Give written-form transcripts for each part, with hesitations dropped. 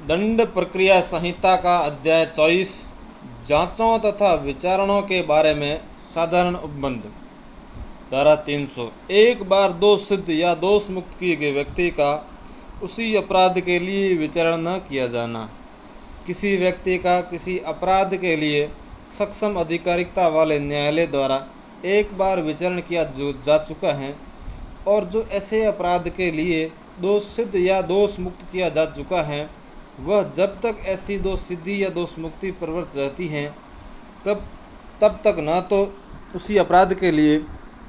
दंड प्रक्रिया संहिता का अध्याय 24 जांचों तथा विचारणों के बारे में साधारण उपबंध। धारा 300 एक बार दोष सिद्ध या दोष मुक्त किए गए व्यक्ति का उसी अपराध के लिए विचारण न किया जाना। किसी व्यक्ति का किसी अपराध के लिए सक्षम अधिकारिकता वाले न्यायालय द्वारा एक बार विचारण किया जा चुका है और जो ऐसे अपराध के लिए दोष सिद्ध या दोष मुक्त किया जा चुका है, वह जब तक ऐसी दोष सिद्धि या दोष मुक्ति प्रवृत्त रहती हैं तब तक न तो उसी अपराध के लिए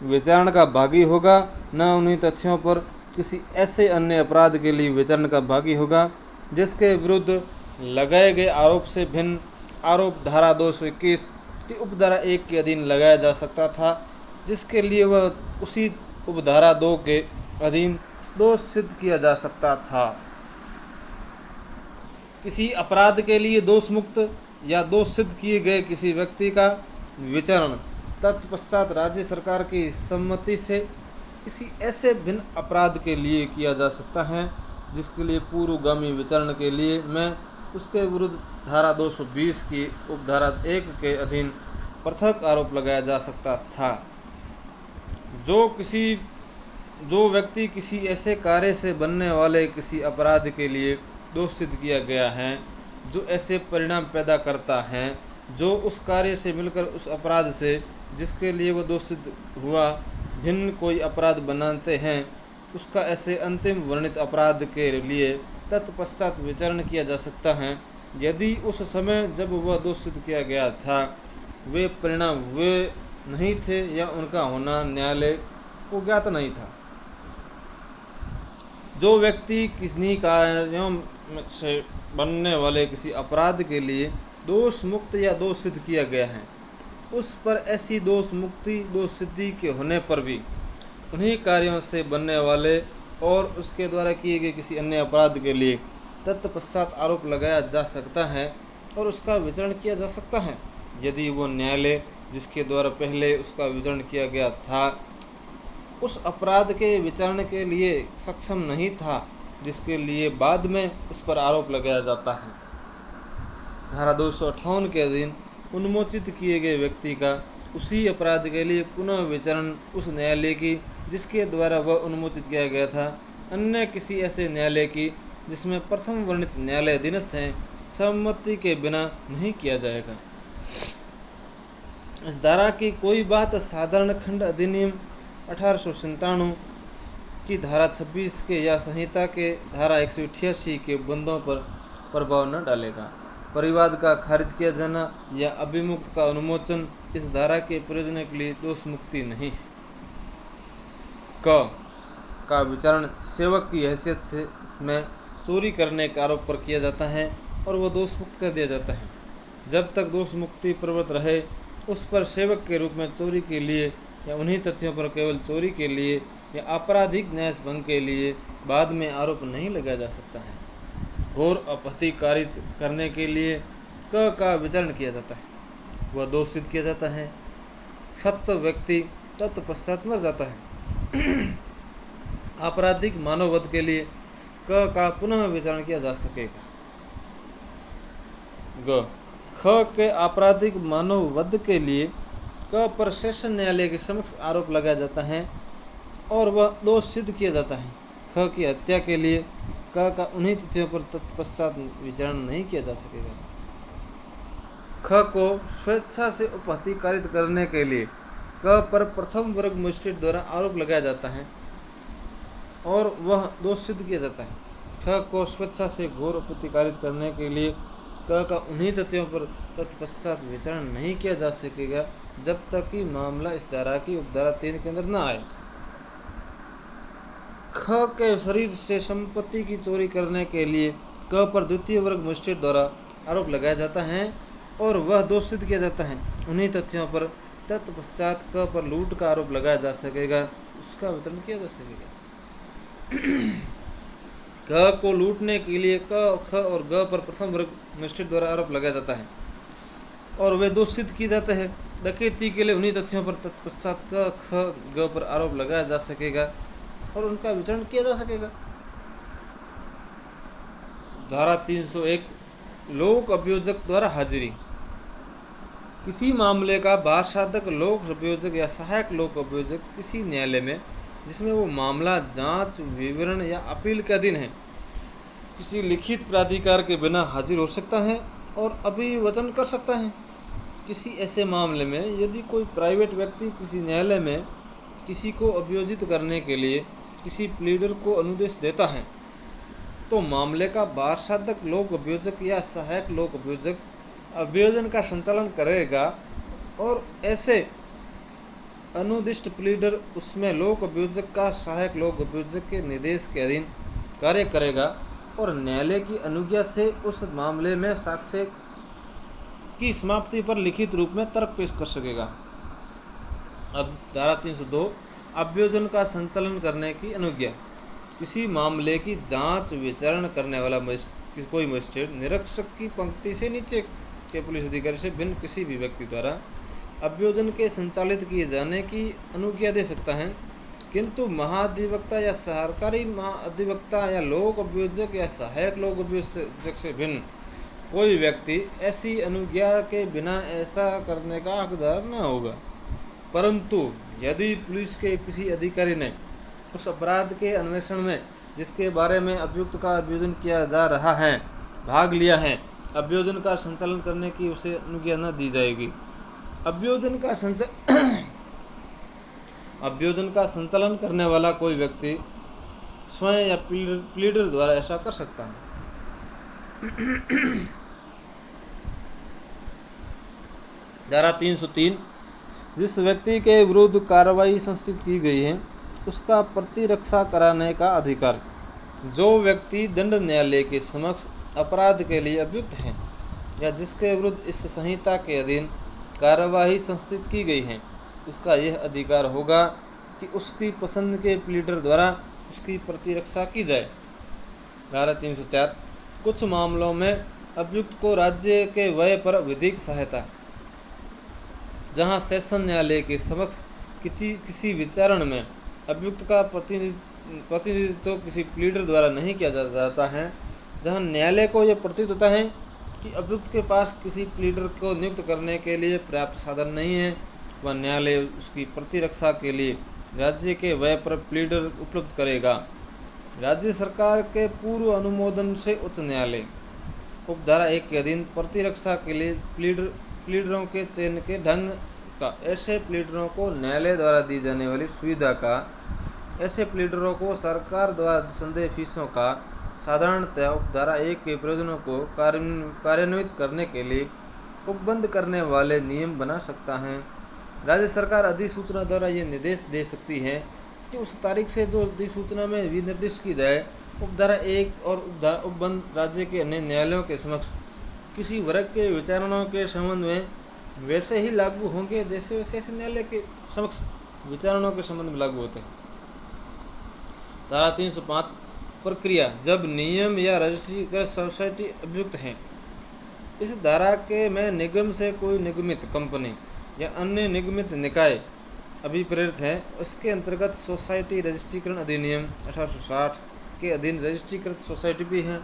विचारण का भागी होगा, न उन्हीं तथ्यों पर किसी ऐसे अन्य अपराध के लिए विचारण का भागी होगा जिसके विरुद्ध लगाए गए आरोप से भिन्न आरोप धारा 221 की उपधारा 1 के अधीन लगाया जा सकता था, जिसके लिए वह उसी उपधारा 2 के अधीन दोष सिद्ध किया जा सकता था। किसी अपराध के लिए दोष मुक्त या दोष सिद्ध किए गए किसी व्यक्ति का विचारण तत्पश्चात राज्य सरकार की सम्मति से किसी ऐसे भिन्न अपराध के लिए किया जा सकता है जिसके लिए पूर्वगामी विचारण के लिए मैं उसके विरुद्ध धारा 220 की उपधारा 1 के अधीन पृथक आरोप लगाया जा सकता था। जो व्यक्ति किसी ऐसे कार्य से बनने वाले किसी अपराध के लिए दोष सिद्ध किया गया है जो ऐसे परिणाम पैदा करता है जो उस कार्य से मिलकर उस अपराध से जिसके लिए वह दोष सिद्ध हुआ भिन्न कोई अपराध बनाते हैं, उसका ऐसे अंतिम वर्णित अपराध के लिए तत्पश्चात विचारण किया जा सकता है यदि उस समय जब वह दोष सिद्ध किया गया था वे परिणाम वे नहीं थे या उनका होना न्यायालय को ज्ञात नहीं था। जो व्यक्ति किसी कार्यों से बनने वाले किसी अपराध के लिए दोष मुक्त या दोष सिद्ध किया गया है, उस पर ऐसी दोष मुक्ति दोष सिद्धि के होने पर भी उन्हीं कार्यों से बनने वाले और उसके द्वारा किए गए किसी अन्य अपराध के लिए तत्पश्चात आरोप लगाया जा सकता है और उसका विचारण किया जा सकता है यदि वो न्यायालय जिसके द्वारा पहले उसका विचारण किया गया था उस अपराध के विचारण के लिए सक्षम नहीं था जिसके लिए बाद में उस पर आरोप लगाया जाता है। धारा 258 के अधीन उन्मोचित किए गए व्यक्ति का उसी अपराध के लिए पुनः विचारण उस न्यायालय की जिसके द्वारा वह उन्मोचित किया गया था अन्य किसी ऐसे न्यायालय की जिसमें प्रथम वर्णित न्यायालय अधीनस्थ हैं सम्मति के बिना नहीं किया जाएगा। इस धारा की कोई बात साधारण खंड अधिनियम 1897 की धारा 26 के या संहिता के धारा 188 के बंदों पर प्रभाव न डालेगा। परिवाद का खारिज किया जाना या अभिमुक्त का अनुमोचन इस धारा के प्रयोजन के लिए दोष मुक्ति नहीं है। का विचारण सेवक की हैसियत से में चोरी करने के आरोप पर किया जाता है और वह दोष मुक्त कर दिया जाता है। जब तक दोष मुक्ति प्रवृत्त रहे उस पर सेवक के रूप में चोरी के लिए या उन्हीं तथ्यों पर केवल चोरी के लिए या आपराधिक न्याय भंग के लिए बाद में आरोप नहीं लगाया जा सकता है। घोर आपत्ति कारित करने के लिए का विचारण किया जाता है, वह दोष सिद्ध किया जाता है, सत्य व्यक्ति तत्पश्चात मर जाता है। आपराधिक मानववध के लिए का पुनः विचारण किया जा सकेगा। ख के आपराधिक मानववध के लिए क पर सेशन न्यायालय के समक्ष आरोप लगाया जाता है और वह दोष सिद्ध किया जाता है। ख की हत्या के लिए का उन्हीं तथ्यों पर तत्पश्चात विचारण नहीं किया जा सकेगा। ख को स्वेच्छा से उपहति कारित करने के लिए क पर प्रथम वर्ग मजिस्ट्रेट द्वारा आरोप लगाया जाता है और वह दोष सिद्ध किया जाता है। ख को स्वेच्छा से घोर आपत्ति कारित करने के लिए का उन्हीं तथ्यों पर तत्पश्चात विचारण नहीं किया जा सकेगा जब तक कि मामला इस धारा की उपधारा 3 के अंदर न आए। ख के शरीर से संपत्ति की चोरी करने के लिए क पर द्वितीय वर्ग मजिस्ट्रेट द्वारा आरोप लगाया जाता है और वह दोष सिद्ध किया जाता है। उन्हीं तथ्यों पर तत्पश्चात क पर लूट का आरोप लगाया जा सकेगा, उसका विचारण किया जा सकेगा। क को लूटने के लिए क, ख और ग पर प्रथम वर्ग मजिस्ट्रेट द्वारा आरोप लगाया जाता है और वे दोष सिद्ध किए जाते हैं। डकैती के लिए उन्हीं तथ्यों पर तत्पश्चात क, ख, ग पर आरोप लगाया जा सकेगा और उनका विचारण किया जा सकेगा। धारा 301 लोक अभियोजक द्वारा हाजिरी। किसी मामले का बारसाधक लोक अभियोजक या सहायक लोक अभियोजक किसी न्यायालय में जिसमें वो मामला जांच, विवरण या अपील के अधीन है, किसी लिखित प्राधिकार के बिना हाजिर हो सकता है और अभिवचन कर सकता है। किसी ऐसे मामले में यदि कोई प्राइवेट व्यक्ति किसी न्यायालय में किसी को अभियोजित करने के लिए किसी प्लीडर को अनुदेश देता है, तो मामले का बारसाधक लोक अभियोजक या सहायक लोक अभियोजक अभियोजन का संचालन करेगा और ऐसे अनुदिष्ट प्लीडर उसमें लोक अभियोजक का सहायक लोक अभियोजक के निर्देश के अधीन कार्य करेगा और न्यायालय की अनुज्ञा से उस मामले में साक्ष्य की समाप्ति पर लिखित रूप में तर्क पेश कर सकेगा। अब धारा 302 अभियोजन का संचालन करने की अनुज्ञा। किसी मामले की जांच विचारण करने वाला कोई मजिस्ट्रेट निरीक्षक की पंक्ति से नीचे के पुलिस अधिकारी से भिन्न किसी भी व्यक्ति द्वारा अभियोजन के संचालित किए जाने की अनुज्ञा दे सकता है, किंतु महाधिवक्ता या सरकारी महाधिवक्ता या लोक अभियोजक या सहायक लोक अभियोजक से भिन्न कोई व्यक्ति ऐसी अनुज्ञा के बिना ऐसा करने का हकदार न होगा। परंतु यदि पुलिस के किसी अधिकारी ने उस अपराध के अन्वेषण में जिसके बारे में अभियुक्त का अभियोजन किया जा रहा है भाग लिया है, अभियोजन का संचालन करने की उसे अनुज्ञा न दी जाएगी। अभियोजन का संचालन करने वाला कोई व्यक्ति स्वयं या प्लीडर द्वारा ऐसा कर सकता है। धारा 303 जिस व्यक्ति के विरुद्ध कार्रवाई संस्थित की गई है उसका प्रतिरक्षा कराने का अधिकार। जो व्यक्ति दंड न्यायालय के समक्ष अपराध के लिए अभियुक्त है या जिसके विरुद्ध इस संहिता के अधीन कार्यवाही संस्थित की गई है, उसका यह अधिकार होगा कि उसकी पसंद के प्लीडर द्वारा उसकी प्रतिरक्षा की जाए। धारा 304 कुछ मामलों में अभियुक्त को राज्य के व्यय पर विधिक सहायता। जहां सेशन न्यायालय के समक्ष किसी विचारण में अभियुक्त का प्रतिनिधित्व किसी प्लीडर द्वारा नहीं किया जाता है, जहां न्यायालय को यह प्रतीत होता है कि अभियुक्त के पास किसी प्लीडर को नियुक्त करने के लिए पर्याप्त साधन नहीं है, वह न्यायालय उसकी प्रतिरक्षा के लिए राज्य के व्यय पर प्लीडर उपलब्ध करेगा। राज्य सरकार के पूर्व अनुमोदन से उच्च न्यायालय उपधारा 1 के अधीन प्रतिरक्षा के लिए प्लीडरों के चयन के ढंग का, ऐसे प्लीडरों को न्यायालय द्वारा दी जाने वाली सुविधा का, ऐसे प्लीडरों को सरकार द्वारा संदेह फीसों का साधारणतः उपधारा 1 के प्रयोजनों को कार्यान्वित करने के लिए उपबंध करने वाले नियम बना सकता है। राज्य सरकार अधिसूचना द्वारा ये निर्देश दे सकती है कि उस तारीख से जो अधिसूचना में विनिर्दिष्ट की जाए उपधारा 1 और उपबंध राज्य के अन्य न्यायालयों के समक्ष किसी वर्ग के विचारणों के संबंध में वैसे ही लागू होंगे जैसे वैसे न्यायालय के समक्ष विचारणों के संबंध में लागू होते हैं। धारा 305 प्रक्रिया। जब नियम या रजिस्ट्रीकृत सोसाइटी अभियुक्त हैं, इस धारा के में निगम से कोई निगमित कंपनी या अन्य निगमित निकाय अभिप्रेरित है, उसके अंतर्गत सोसाइटी रजिस्ट्रीकरण अधिनियम 1860 के अधीन रजिस्ट्रीकृत सोसाइटी भी है।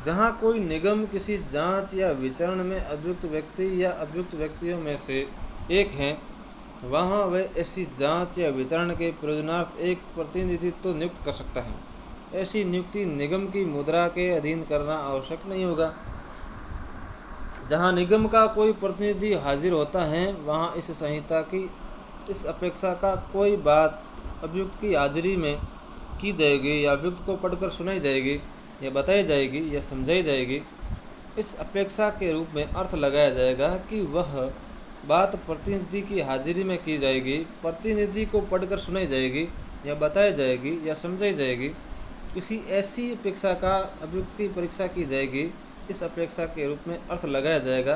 जहां कोई निगम किसी जांच या विचारण में अभियुक्त व्यक्ति या अभियुक्त व्यक्तियों में से एक हैं, वहां वह ऐसी जांच या विचारण के प्रयोजनार्थ एक प्रतिनिधित्व नियुक्त कर सकता है। ऐसी नियुक्ति निगम की मुद्रा के अधीन करना आवश्यक नहीं होगा। जहां निगम का कोई प्रतिनिधि हाजिर होता है, वहां इस संहिता की इस अपेक्षा का कोई बात अभियुक्त की हाजिरी में की जाएगी या अभियुक्त को पढ़कर सुनाई जाएगी या बताई जाएगी या समझाई जाएगी। इस अपेक्षा के रूप में अर्थ लगाया जाएगा कि वह बात प्रतिनिधि की हाजिरी में की जाएगी, प्रतिनिधि को पढ़कर सुनाई जाएगी या बताई जाएगी या समझाई जाएगी। किसी ऐसी अपेक्षा का अभियुक्त की परीक्षा की जाएगी, इस अपेक्षा के रूप में अर्थ लगाया जाएगा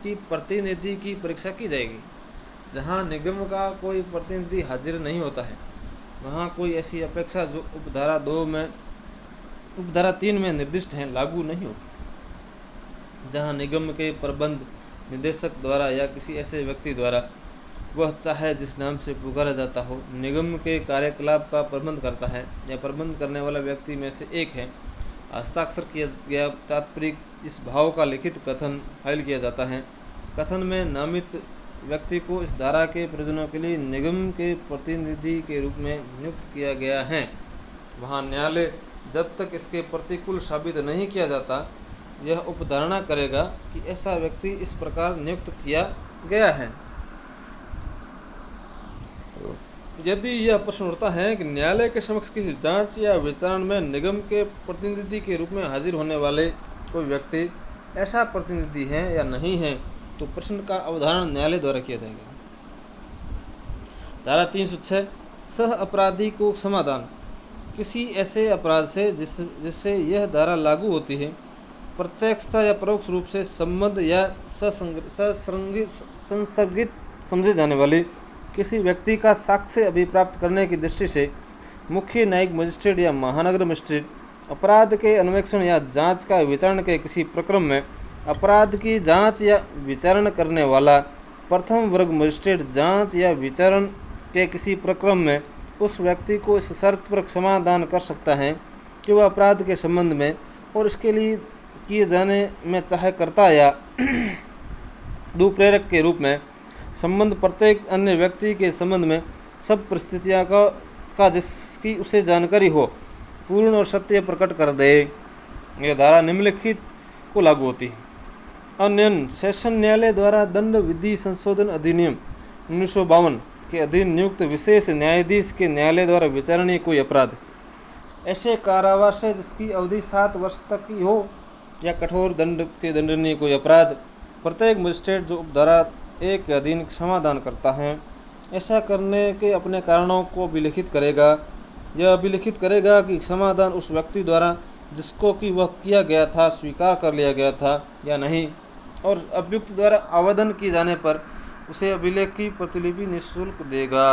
कि प्रतिनिधि की परीक्षा की जाएगी। जहां निगम का कोई प्रतिनिधि हाजिर नहीं होता है, वहां कोई ऐसी अपेक्षा जो उपधारा 3 में निर्दिष्ट है लागू नहीं होगी। जहां निगम के प्रबंध निदेशक द्वारा या किसी ऐसे व्यक्ति द्वारा, वह चाहे जिस नाम से पुकारा जाता हो, निगम के कार्यकलाप का प्रबंध करता है या प्रबंध करने वाला व्यक्ति में से एक है, हस्ताक्षर किया गया तात्पर्य इस भाव का लिखित कथन फाइल किया जाता है। कथन में नामित व्यक्ति को इस धारा के प्रयोजनों के लिए निगम के प्रतिनिधि के रूप में नियुक्त किया गया है। वहाँ न्यायालय जब तक इसके प्रतिकूल साबित नहीं किया जाता यह उपधारणा करेगा कि ऐसा व्यक्ति इस प्रकार नियुक्त किया गया है। यदि यह प्रश्न उठता है कि न्यायालय के समक्ष किसी जांच या विचारण में निगम के प्रतिनिधि के रूप में हाजिर होने वाले कोई व्यक्ति ऐसा प्रतिनिधि है या नहीं है, तो प्रश्न का अवधारण न्यायालय द्वारा किया जाएगा। धारा 306 सह अपराधी को समाधान। किसी ऐसे अपराध से जिससे यह धारा लागू होती है प्रत्यक्षता या परोक्ष रूप से संबद्ध या संसर्गित समझे जाने वाले किसी व्यक्ति का साक्ष्य अभिप्राप्त करने की दृष्टि से मुख्य न्यायिक मजिस्ट्रेट या महानगर मजिस्ट्रेट अपराध के अन्वेषण या जांच का विचारण के किसी प्रक्रम में अपराध की जांच या विचारण करने वाला प्रथम वर्ग मजिस्ट्रेट जांच या विचारण के किसी प्रक्रम में उस व्यक्ति को इस शर्त पर समाधान कर सकता है कि वह अपराध के संबंध में और इसके लिए किए जाने में चाहे कर्ता या दुप्रेरक के रूप में संबंध प्रत्येक अन्य व्यक्ति के संबंध में सब परिस्थितियाँ का जिसकी उसे जानकारी हो पूर्ण और सत्य प्रकट कर दे। यह धारा निम्नलिखित को लागू होती है। अन्यन सेशन न्यायालय द्वारा दंड विधि संशोधन अधिनियम 1952 के अधीन नियुक्त विशेष न्यायाधीश के न्यायालय द्वारा विचारणीय कोई अपराध ऐसे कारावास है जिसकी अवधि 7 वर्ष तक की हो या कठोर दंड के दंडनीय कोई अपराध प्रत्येक मजिस्ट्रेट जो उपधारा 1 के अधीन समाधान करता है ऐसा करने के अपने कारणों को अभिलिखित करेगा। यह अभिलिखित करेगा कि समाधान उस व्यक्ति द्वारा जिसको कि वह किया गया था स्वीकार कर लिया गया था या नहीं, और अभियुक्त द्वारा आवेदन किए जाने पर उसे अभिलेख की प्रतिलिपि निःशुल्क देगा।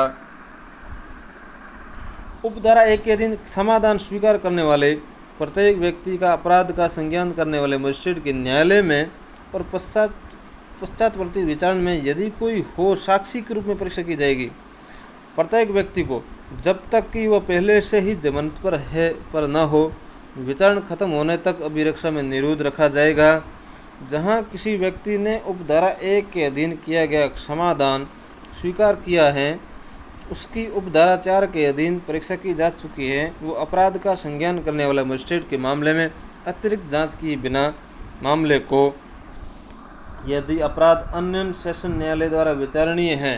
उपधारा 1 के अधीन समाधान स्वीकार करने वाले प्रत्येक व्यक्ति का अपराध का संज्ञान करने वाले मजिस्ट्रेट के न्यायालय में और पश्चातवर्ती विचारण में यदि कोई हो साक्षी के रूप में परीक्षा की जाएगी। प्रत्येक व्यक्ति को जब तक कि वह पहले से ही जमानत पर न हो विचारण खत्म होने तक अभिरक्षा में निरुद्ध रखा जाएगा। जहां किसी व्यक्ति ने उपधारा 1 के अधीन किया गया समाधान स्वीकार किया है उसकी उपधारा 4 के अधीन परीक्षा की जा चुकी है, वो अपराध का संज्ञान करने वाला मजिस्ट्रेट के मामले में अतिरिक्त जांच किए बिना मामले को यदि अपराध अन्य सेशन न्यायालय द्वारा विचारणीय है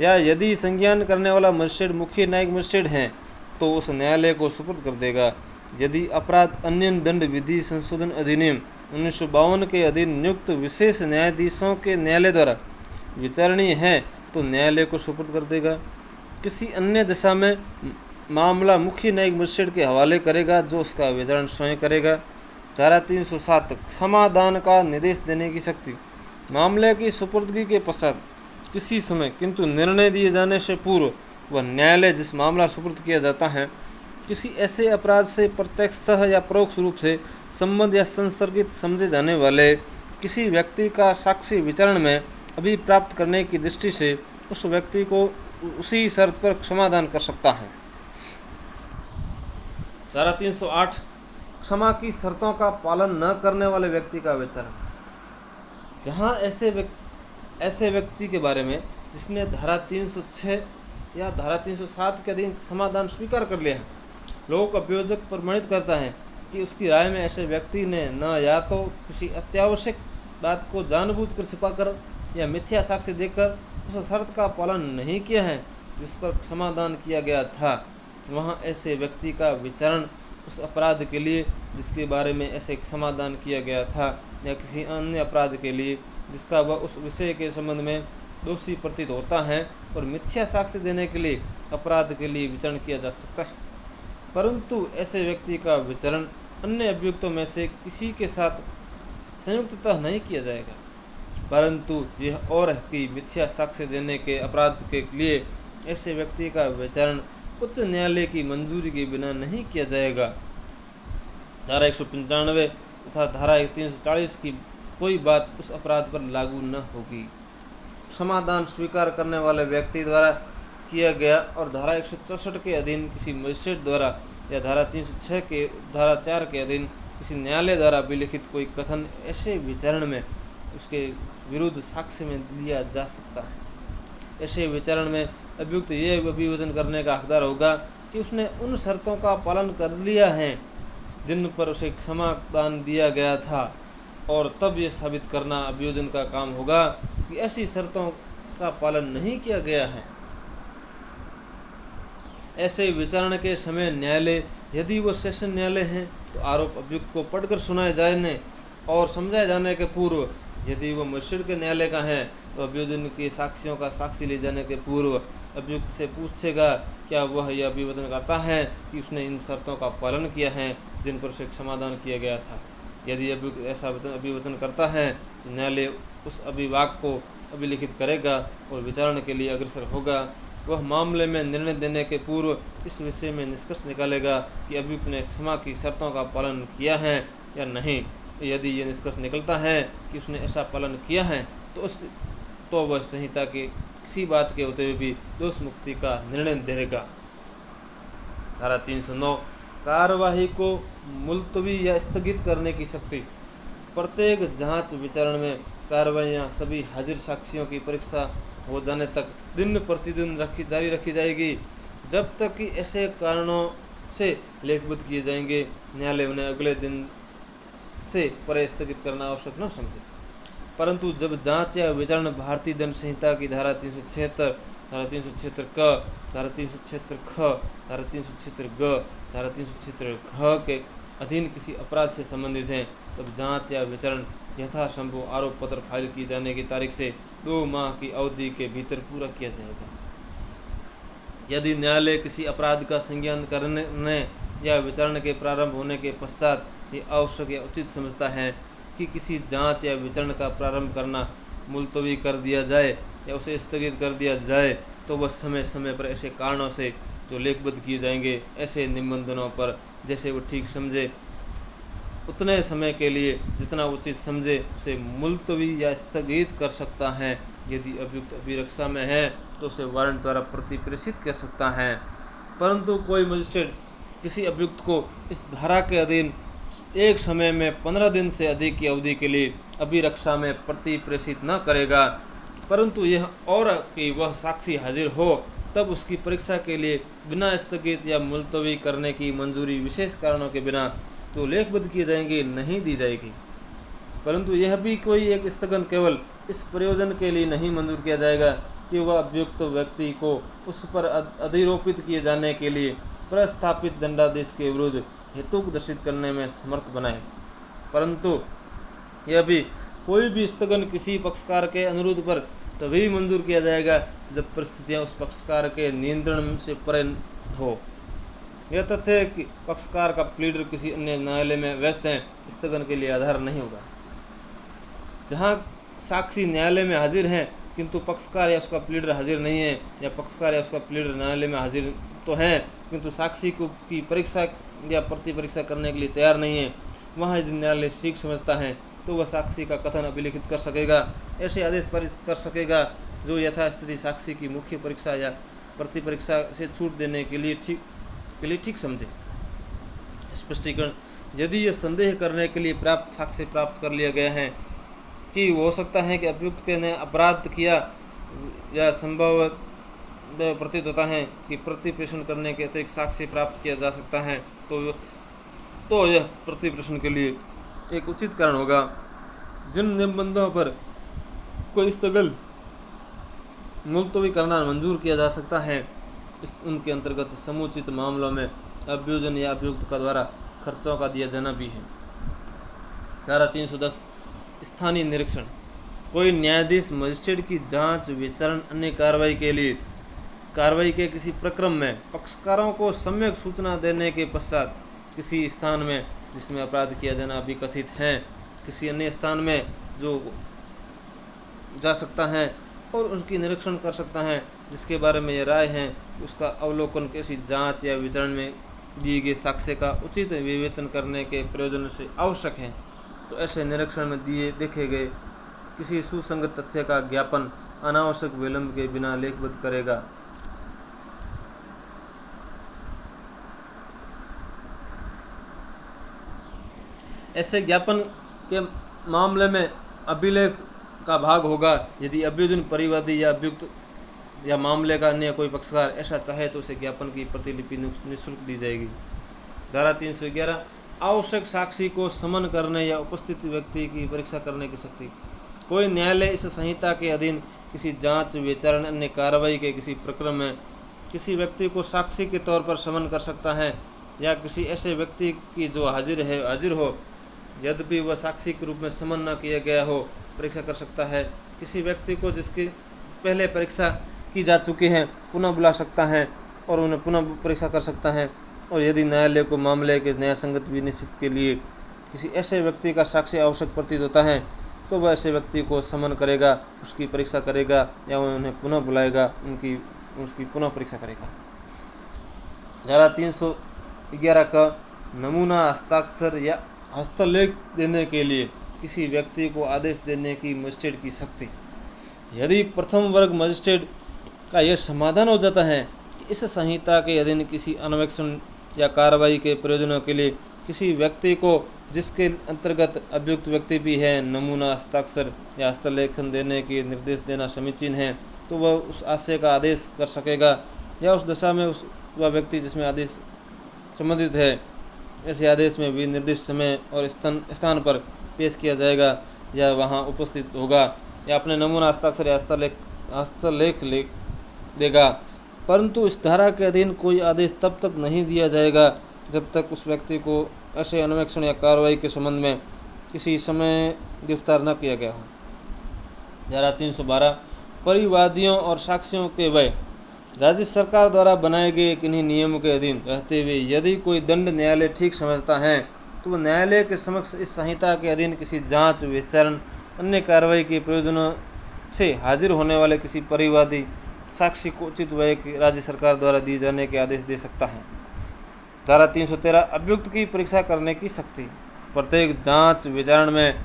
या यदि संज्ञान करने वाला मजिस्ट्रेट मुख्य न्यायिक मजिस्ट्रेट हैं तो उस न्यायालय को सुपुर्द कर देगा। यदि अपराध अन्य दंड विधि संशोधन अधिनियम 1952 के अधीन नियुक्त विशेष न्यायाधीशों के न्यायालय द्वारा विचारणीय है तो न्यायालय को सुपुर्द कर देगा। किसी अन्य दिशा में मामला मुख्य न्यायिक मजिस्ट्रेट के हवाले करेगा जो उसका विचारण स्वयं करेगा। धारा 307 समाधान का निर्देश देने की शक्ति। मामले की सुपुर्दगी के पश्चात किसी समय किंतु निर्णय दिए जाने से पूर्व वह न्यायालय जिस मामला सुपुर्द किया जाता है किसी ऐसे अपराध से प्रत्यक्षतः या परोक्ष रूप से संबंध या संसर्गित समझे जाने वाले किसी व्यक्ति का साक्षी विचारण में अभिप्राप्त करने की दृष्टि से उस व्यक्ति को उसी शर्त पर समाधान कर सकता है। धारा 308 क्षमा की शर्तों का पालन न करने वाले व्यक्ति का विचारण। जहां ऐसे व्यक्ति के बारे में जिसने धारा 306 या धारा 307 के अधीन समाधान स्वीकार कर लिया है, लोक अभियोजक प्रमाणित करता है कि उसकी राय में ऐसे व्यक्ति ने न या तो किसी अत्यावश्यक बात को जानबूझकर छिपाकर या मिथ्या साक्ष्य देकर उस शर्त का पालन नहीं किया है जिस पर समाधान किया गया था, वहाँ ऐसे व्यक्ति का विचारण उस अपराध के लिए जिसके बारे में ऐसे समाधान किया गया था या किसी अन्य अपराध के लिए जिसका वह उस विषय के संबंध में दोषी प्रतीत होता है और मिथ्या साक्ष्य देने के लिए अपराध के लिए विचारण किया जा सकता है। परंतु ऐसे व्यक्ति का विचारण अन्य अभियुक्तों में से किसी के साथ संयुक्ततः नहीं किया जाएगा, परंतु यह और है कि मिथ्या साक्ष्य देने के अपराध के लिए ऐसे व्यक्ति का विचारण उच्च न्यायालय की मंजूरी के बिना नहीं किया जाएगा। धारा 195 तथा धारा 340 की कोई बात उस अपराध पर लागू न होगी। समाधान स्वीकार करने वाले व्यक्ति द्वारा किया गया और धारा 164 के अधीन किसी मजिस्ट्रेट द्वारा या धारा 306 के धारा 4 के अधीन किसी न्यायालय द्वारा अभिलिखित कोई कथन ऐसे विचारण में उसके विरुद्ध साक्ष्य में लिया जा सकता है। ऐसे विचारण में अभियुक्त ये अभियोजन करने का हकदार होगा कि उसने उन शर्तों का पालन कर लिया है जिन पर उसे क्षमा दान दिया गया था, और तब ये साबित करना अभियोजन का काम होगा कि ऐसी शर्तों का पालन नहीं किया गया है। ऐसे विचारण के समय न्यायालय, यदि वो सेशन न्यायालय है, तो आरोप अभियुक्त को पढ़कर सुनाए जाने और समझाए जाने के पूर्व, यदि वो मजिस्ट्रेट के न्यायालय का है तो अभियोजन के साक्षियों का साक्षी ले जाने के पूर्व अभियुक्त से पूछेगा क्या वह यह अभियोजन करता है कि उसने इन शर्तों का पालन किया है जिन पर उसे क्षमादान किया गया था। यदि अभियुक्त ऐसा अभिवचन करता है तो न्यायालय उस अभिभाग को अभिलिखित करेगा और विचारण के लिए अग्रसर होगा। वह मामले में निर्णय देने के पूर्व इस विषय में निष्कर्ष निकालेगा कि अभियुक्त ने क्षमा की शर्तों का पालन किया है या नहीं। यदि ये निष्कर्ष निकलता है कि उसने ऐसा पालन किया है तो वह संहिता के किसी बात के होते हुए भी दोष मुक्ति का निर्णय देगा। धारा 309 कार्यवाही को मुलतवी या स्थगित करने की शक्ति। प्रत्येक जांच विचारण में कार्रवाइयाँ सभी हाजिर साक्षियों की परीक्षा हो जाने तक दिन प्रतिदिन जारी रखी जाएगी, जब तक कि ऐसे कारणों से लेखबद्ध किए जाएंगे न्यायालय उन्हें अगले दिन से परे स्थगित करना आवश्यक न समझे। परंतु जब जांच या विचारण भारतीय दंड संहिता की धारा 376, धारा 376 क, धारा 376 ख, धारा 376 ग, धारा 376 घ के अधीन किसी अपराध से संबंधित हैं, तब जांच या विचारण यथासंभव आरोप पत्र फाइल की जाने की तारीख से 2 माह की अवधि के भीतर पूरा किया जाएगा। यदि न्यायालय किसी अपराध का संज्ञान करने या विचारण के प्रारंभ होने के पश्चात ये आवश्यक या उचित समझता है कि किसी जांच या विचारण का प्रारंभ करना मुलतवी कर दिया जाए या उसे स्थगित कर दिया जाए, तो वह समय समय पर ऐसे कारणों से जो लेखबद्ध किए जाएंगे ऐसे निबंधनों पर जैसे वो ठीक समझे उतने समय के लिए जितना उचित समझे उसे मुलतवी या स्थगित कर सकता है। यदि अभियुक्त अभिरक्षा में है तो उसे वारंट द्वारा प्रतिप्रेषित कर सकता है। परंतु कोई मजिस्ट्रेट किसी अभियुक्त को इस धारा के अधीन एक समय में 15 दिन से अधिक की अवधि के लिए अभिरक्षा में प्रतिप्रेषित न करेगा, परंतु यह और कि वह साक्षी हाजिर हो तब उसकी परीक्षा के लिए बिना स्थगित या मुलतवी करने की मंजूरी विशेष कारणों के बिना तो लेखबद्ध किए जाएंगे नहीं दी जाएगी। परंतु यह भी कोई एक स्थगन केवल इस प्रयोजन के लिए नहीं मंजूर किया जाएगा कि वह अभियुक्त व्यक्ति को उस पर अधिरोपित किए जाने के लिए प्रस्थापित दंडादेश के विरुद्ध हेतु दर्शित करने में समर्थ बनाए। परंतु यह भी कोई भी स्थगन किसी पक्षकार के अनुरोध पर तभी मंजूर किया जाएगा जब परिस्थितियां उस पक्षकार के नियंत्रण से परे हो। यह तथ्य है कि पक्षकार का प्लीडर किसी अन्य न्यायालय में व्यस्त है स्थगन के लिए आधार नहीं होगा। जहां साक्षी न्यायालय में हाजिर हैं किंतु पक्षकार या उसका प्लीडर हाजिर नहीं है, या पक्षकार या उसका प्लीडर न्यायालय में हाजिर तो हैं किंतु साक्षी को की परीक्षा या प्रति परीक्षा करने के लिए तैयार नहीं है, वहाँ यदि न्यायालय ठीक समझता है तो वह साक्षी का कथन अभिलिखित कर सकेगा, ऐसे आदेश पारित कर सकेगा जो यथास्थिति साक्षी की मुख्य परीक्षा या प्रति परीक्षा से छूट देने के लिए ठीक समझे। स्पष्टीकरण: यदि यह संदेह करने के लिए प्राप्त साक्ष्य प्राप्त कर लिया गया है कि हो सकता है कि अभियुक्त ने अपराध किया या संभव प्रतीत होता है कि प्रतिप्रेषण करने के अतिरिक्त साक्ष्य प्राप्त किया जा सकता है, तो यह प्रतिप्रेषण के लिए एक उचित कारण होगा। जिन निबंधों पर कोई स्थगन मुलतवी करना मंजूर किया जा सकता है उनके अंतर्गत समुचित मामलों में अभियोजन या अभियुक्त का द्वारा खर्चों का दिया जाना भी है। धारा 310 स्थानीय निरीक्षण: कोई न्यायाधीश मजिस्ट्रेट की जांच विचारण अन्य कार्रवाई के किसी प्रक्रम में पक्षकारों को सम्यक सूचना देने के पश्चात किसी स्थान में जिसमें अपराध किया जाना अभी कथित है किसी अन्य स्थान में जो जा सकता है और उसकी निरीक्षण कर सकता है जिसके बारे में यह राय है कि उसका अवलोकन किसी जांच या विचारण में दिए गए साक्ष्य का उचित विवेचन करने के प्रयोजन से आवश्यक है, तो ऐसे निरीक्षण में देखे गए किसी सुसंगत तथ्य का ज्ञापन अनावश्यक विलंब के बिना लेखबद्ध करेगा। ऐसे ज्ञापन के मामले में अभिलेख का भाग होगा। यदि अभ्युदन परिवादी या अभियुक्त या मामले का अन्य कोई पक्षकार ऐसा चाहे तो उसे ज्ञापन की प्रतिलिपि निःशुल्क दी जाएगी। धारा 311 आवश्यक साक्षी को समन करने या उपस्थित व्यक्ति की परीक्षा करने की शक्ति। कोई न्यायालय इस संहिता के अधीन किसी जांच, विचारण, अन्य कार्रवाई के किसी प्रक्रम में किसी व्यक्ति को साक्षी के तौर पर समन कर सकता है या किसी ऐसे व्यक्ति की जो हाजिर हो यद्यपि वह साक्षी के रूप में समन न किया गया हो परीक्षा कर सकता है। किसी व्यक्ति को जिसकी पहले परीक्षा की जा चुकी है पुनः बुला सकता है और उन्हें पुनः परीक्षा कर सकता है। और यदि न्यायालय को मामले के न्यायसंगत विनिश्चित के लिए किसी ऐसे व्यक्ति का साक्ष्य आवश्यक प्रतीत होता है तो वह ऐसे व्यक्ति को समन करेगा, उसकी परीक्षा करेगा या उन्हें पुनः बुलाएगा, उसकी पुनः परीक्षा करेगा। धारा 311 का नमूना हस्ताक्षर या हस्तलेख देने के लिए किसी व्यक्ति को आदेश देने की मजिस्ट्रेट की शक्ति। यदि प्रथम वर्ग मजिस्ट्रेट का यह समाधान हो जाता है कि इस संहिता के अधीन किसी अन्वेषण या कार्रवाई के प्रयोजनों के लिए किसी व्यक्ति को जिसके अंतर्गत अभियुक्त व्यक्ति भी है नमूना हस्ताक्षर या हस्तलेखन देने के निर्देश देना समीचीन है तो वह उस आशय का आदेश कर सकेगा या उस दशा में वह व्यक्ति जिसमें आदेश संबंधित है ऐसे आदेश में भी निर्दिष्ट समय और स्थान पर पेश किया जाएगा या वहां उपस्थित होगा या अपने नमूना हस्ताक्षर या हस्तलेख देगा। परंतु इस धारा के अधीन कोई आदेश तब तक नहीं दिया जाएगा जब तक उस व्यक्ति को ऐसे अन्वेषण या कार्रवाई के संबंध में किसी समय गिरफ्तार न किया गया हो। धारा 312 परिवादियों और साक्षियों के व्यय। राज्य सरकार द्वारा बनाए गए किन्हीं नियमों के अधीन रहते हुए यदि कोई दंड न्यायालय ठीक समझता है तो वह न्यायालय के समक्ष इस संहिता के अधीन किसी जांच, विचारण, अन्य कार्रवाई के प्रयोजनों से हाजिर होने वाले किसी परिवादी साक्षी को उचित व्यय राज्य सरकार द्वारा दिए जाने के आदेश दे सकता है। धारा 313 अभियुक्त की परीक्षा करने की शक्ति। प्रत्येक जांच, विचारण में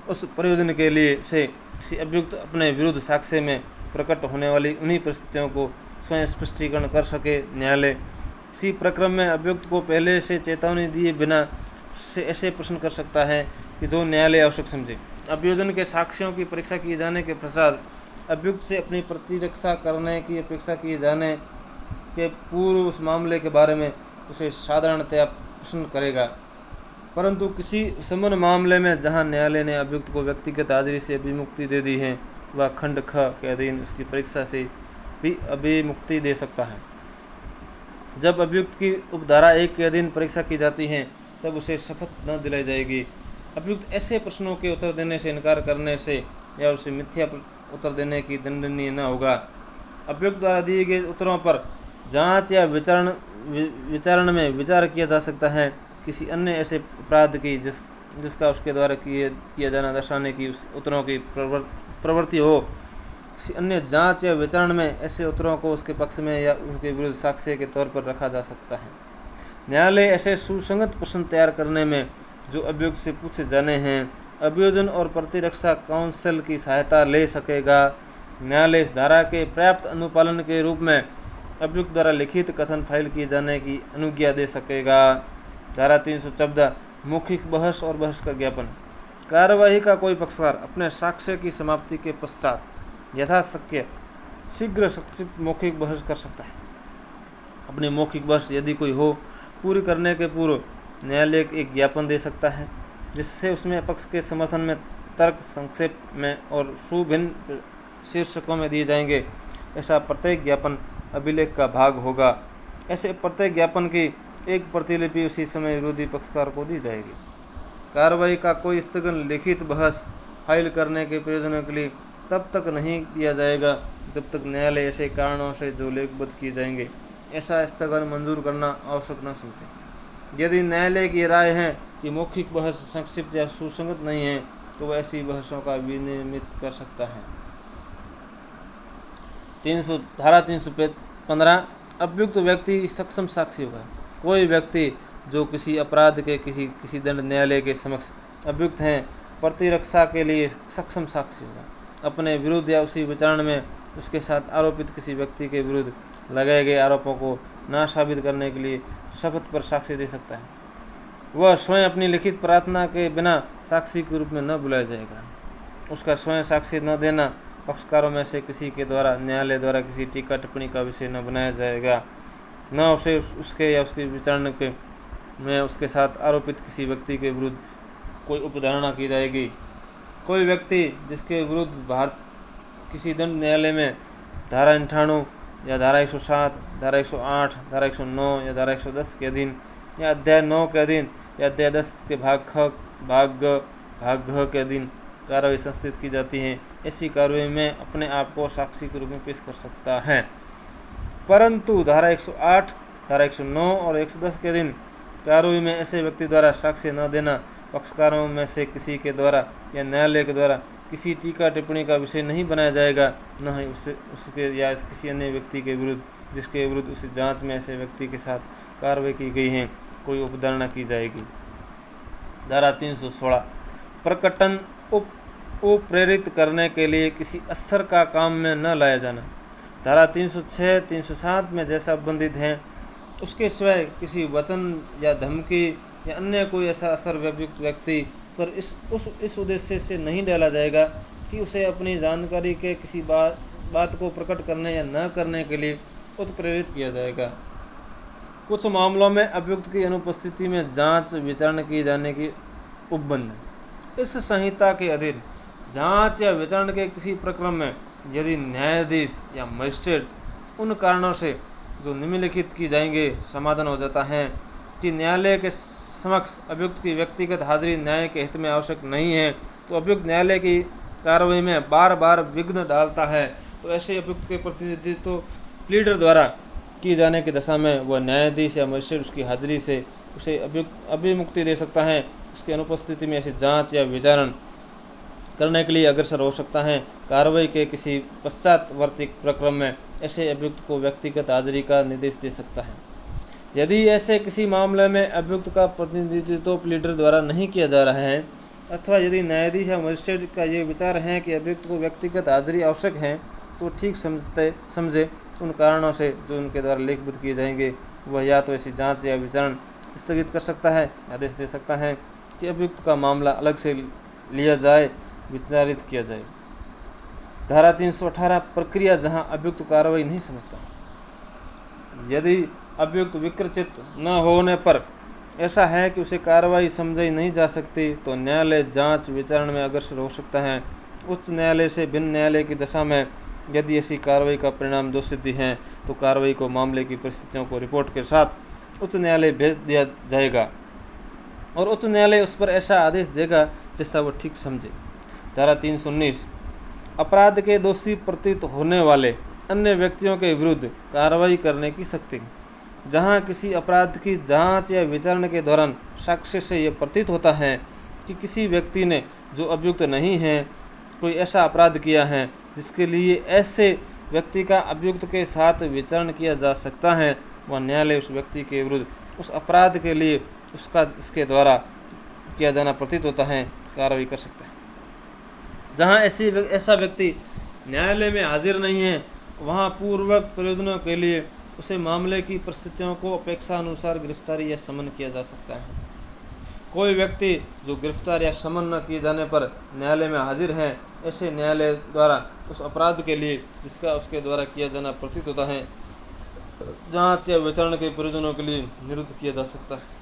उस प्रयोजन के लिए से किसी अभियुक्त अपने विरुद्ध साक्ष्य में प्रकट होने वाली उन्हीं परिस्थितियों को स्वयं स्पष्टीकरण कर सके। न्यायालय इसी प्रक्रम में अभियुक्त को पहले से चेतावनी दिए बिना उससे ऐसे प्रश्न कर सकता है कि जो न्यायालय आवश्यक समझे। अभियोजन के साक्ष्यों की परीक्षा किए जाने के पश्चात अभियुक्त से अपनी प्रतिरक्षा करने की अपेक्षा किए जाने के पूर्व उस मामले के बारे में उसे साधारणतया प्रश्न करेगा। परंतु किसी संबंध मामले में जहां न्यायालय ने अभियुक्त को व्यक्तिगत हाजिरी से अभिमुक्ति दे दी है वह खंड ख के अधीन उसकी परीक्षा से भी अभिमुक्ति दे सकता है। जब अभियुक्त की उपधारा 1 के अधीन परीक्षा की जाती है तब उसे शपथ न दिलाई जाएगी। अभियुक्त ऐसे प्रश्नों के उत्तर देने से इनकार करने से या उसे मिथ्या उत्तर देने की दंडनीय न होगा। अभियुक्त द्वारा दिए गए उत्तरों पर जांच या विचारण में विचार किया जा सकता है। किसी अन्य ऐसे अपराध की जिसका उसके द्वारा किया जाना दर्शाने की उस उत्तरों की प्रवृत्ति हो, किसी अन्य जांच या विचारण में ऐसे उत्तरों को उसके पक्ष में या उसके विरुद्ध साक्ष्य के तौर पर रखा जा सकता है। न्यायालय ऐसे सुसंगत प्रश्न तैयार करने में जो अभियुक्त से पूछे जाने हैं अभियोजन और प्रतिरक्षा काउंसिल की सहायता ले सकेगा। न्यायालय इस धारा के पर्याप्त अनुपालन के रूप में अभियुक्त द्वारा लिखित कथन फाइल किए जाने की अनुज्ञा दे सकेगा। धारा 314 मौखिक बहस और बहस का ज्ञापन। कार्यवाही का कोई पक्षकार अपने साक्ष्य की समाप्ति के पश्चात यथाशक्य शीघ्र संक्षिप्त मौखिक बहस कर सकता है। अपनी मौखिक बहस यदि कोई हो पूरी करने के पूर्व न्यायालय एक ज्ञापन दे सकता है जिससे उसमें पक्ष के समर्थन में तर्क संक्षेप में और सुभिन्न शीर्षकों में दिए जाएंगे। ऐसा प्रत्येक ज्ञापन अभिलेख का भाग होगा। ऐसे प्रत्येक ज्ञापन की एक प्रतिलिपि उसी समय विरोधी पक्षकार को दी जाएगी। कार्रवाई का कोई स्थगन लिखित बहस फाइल करने के प्रयोजनों के लिए तब तक नहीं दिया जाएगा जब तक न्यायालय ऐसे कारणों से जो लेखबद्ध किए जाएंगे ऐसा स्थगन मंजूर करना आवश्यक न समझे। यदि न्यायालय की राय है कि मौखिक बहस संक्षिप्त या सुसंगत नहीं है तो वह ऐसी बहसों का विनियमित कर सकता है। धारा 315 अभियुक्त व्यक्ति सक्षम साक्षी होगा। कोई व्यक्ति जो किसी अपराध के किसी दंड न्यायालय के समक्ष अभियुक्त हैं प्रतिरक्षा के लिए सक्षम साक्षी होगा। अपने विरुद्ध या उसी विचारण में उसके साथ आरोपित किसी व्यक्ति के विरुद्ध लगाए गए आरोपों को ना साबित करने के लिए शपथ पर साक्ष्य दे सकता है। वह स्वयं अपनी लिखित प्रार्थना के बिना साक्षी के रूप में न बुलाया जाएगा। उसका स्वयं साक्षी न देना पक्षकारों में से किसी के द्वारा न्यायालय द्वारा किसी टीका टिप्पणी का विषय न बनाया जाएगा। न उसे उसके या उसके विचारण के में उसके साथ आरोपित किसी व्यक्ति के विरुद्ध कोई उपधारणा की जाएगी। कोई व्यक्ति जिसके विरुद्ध किसी दंड न्यायालय में धारा 98 या धारा 107, धारा 108, धारा 109 या धारा 110 के अधीन या अध्याय 9 के अधीन या अध्याय 10 के भाग ख, भाग ग, भाग घ के अधीन कार्रवाई संस्थित की जाती है, ऐसी कार्रवाई में अपने आप को साक्षी के रूप में पेश कर सकता है। परंतु धारा 108, धारा 109 और 110 के अधीन कार्रवाई में ऐसे व्यक्ति द्वारा साक्ष्य न देना पक्षकारों में से किसी के द्वारा या न्यायालय के द्वारा किसी टीका टिप्पणी का विषय नहीं बनाया जाएगा, न ही उसके या किसी अन्य व्यक्ति के विरुद्ध जिसके विरुद्ध उस जांच में ऐसे व्यक्ति के साथ कार्रवाई की गई है कोई उपधारणा की जाएगी। धारा 316 प्रकटन प्रेरित करने के लिए किसी असर का काम में न लाया जाना। धारा 306, 307 में जैसा बंधित है उसके सिवाय किसी वचन या धमकी या अन्य कोई ऐसा असर अभियुक्त व्यक्ति पर इस उद्देश्य से नहीं डाला जाएगा कि उसे अपनी जानकारी के किसी बात को प्रकट करने या न करने के लिए उत्प्रेरित किया जाएगा। कुछ मामलों में अभियुक्त की अनुपस्थिति में जांच विचारण की जाने की उपबंध। इस संहिता के अधीन जांच या विचारण के किसी प्रक्रम में यदि न्यायाधीश या मजिस्ट्रेट उन कारणों से जो निम्नलिखित की जाएंगे समाधान हो जाता है कि न्यायालय के समक्ष अभियुक्त की व्यक्तिगत हाजिरी न्याय के हित में आवश्यक नहीं है, तो अभियुक्त न्यायालय की कार्रवाई में बार बार विघ्न डालता है, तो ऐसे अभियुक्त के प्रतिनिधित्व प्लीडर द्वारा की जाने की दशा में वह न्यायाधीश या मजिस्ट्रेट उसकी हाजिरी से उसे अभिमुक्ति दे सकता है। उसकी अनुपस्थिति में ऐसी जांच या विचारण करने के लिए अग्रसर हो सकता है। कार्रवाई के किसी पश्चातवर्ती प्रक्रम में ऐसे अभियुक्त को व्यक्तिगत हाजिरी का निर्देश दे सकता है। यदि ऐसे किसी मामले में अभियुक्त का प्रतिनिधित्व प्लीडर द्वारा नहीं किया जा रहा है अथवा यदि न्यायाधीश या मजिस्ट्रेट का ये विचार है कि अभियुक्त को व्यक्तिगत हाजिरी आवश्यक है, तो ठीक समझे उन कारणों से जो उनके द्वारा लेखबद्ध किए जाएंगे वह या तो ऐसी जांच या विचारण स्थगित कर सकता है, आदेश दे सकता है कि अभियुक्त का मामला अलग से लिया जाए, विचारित किया जाए। धारा 318 प्रक्रिया जहां अभियुक्त कार्रवाई नहीं समझता। यदि अभियुक्त विकृचित न होने पर ऐसा है कि उसे कार्रवाई समझी नहीं जा सकती, तो न्यायालय जांच विचारण में अग्रसर हो सकता है। उच्च न्यायालय से भिन्न न्यायालय की दशा में यदि ऐसी कार्रवाई का परिणाम दोषसिद्धि है, तो कार्रवाई को मामले की परिस्थितियों को रिपोर्ट के साथ उच्च न्यायालय भेज दिया जाएगा और उच्च न्यायालय उस पर ऐसा आदेश देगा जैसा वो ठीक समझे। धारा 319 अपराध के दोषी प्रतीत होने वाले अन्य व्यक्तियों के विरुद्ध कार्रवाई करने की शक्ति। जहां किसी अपराध की जांच या विचारण के दौरान साक्ष्य से यह प्रतीत होता है कि किसी व्यक्ति ने जो अभियुक्त नहीं है कोई ऐसा अपराध किया है जिसके लिए ऐसे व्यक्ति का अभियुक्त के साथ विचारण किया जा सकता है, वह न्यायालय उस व्यक्ति के विरुद्ध उस अपराध के लिए इसके द्वारा किया जाना प्रतीत होता है कार्रवाई कर सकता है। जहाँ ऐसा व्यक्ति न्यायालय में हाजिर नहीं है, वहाँ पूर्वक प्रयोजनों के लिए उसे मामले की परिस्थितियों को अपेक्षा अनुसार गिरफ्तारी या समन किया जा सकता है। कोई व्यक्ति जो गिरफ्तार या समन न किए जाने पर न्यायालय में हाजिर है, ऐसे न्यायालय द्वारा उस अपराध के लिए जिसका उसके द्वारा किया जाना प्रतीत होता है जांच या विचारण के प्रयोजनों के लिए निरुद्ध किया जा सकता है।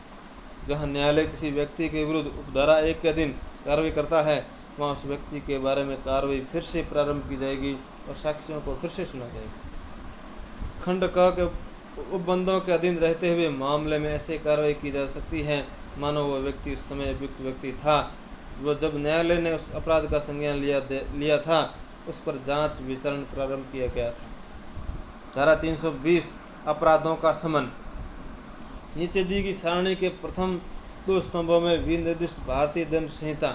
जहां न्यायालय किसी व्यक्ति के विरुद्ध उपधारा 1 के अधीन कार्रवाई करता है, वहां उस व्यक्ति के बारे में कार्रवाई फिर से प्रारंभ की जाएगी और साक्ष्यों को फिर से सुना जाएगा। खंड क के उपबंधों के अधीन रहते हुए मामले में ऐसे कार्रवाई की जा सकती है मानो वह व्यक्ति उस समय अभियुक्त व्यक्ति था, वह जब न्यायालय ने उस अपराध का संज्ञान लिया था उस पर जांच विचारण प्रारंभ किया गया था। धारा 320 अपराधों का समन। नीचे दी गई सारणी के प्रथम 2 स्तंभों में विनिर्दिष्ट भारतीय दंड संहिता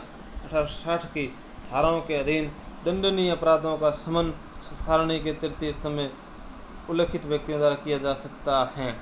1860 की धाराओं के अधीन दंडनीय अपराधों का समन सारणी के तृतीय स्तंभ में उल्लिखित व्यक्तियों द्वारा किया जा सकता है।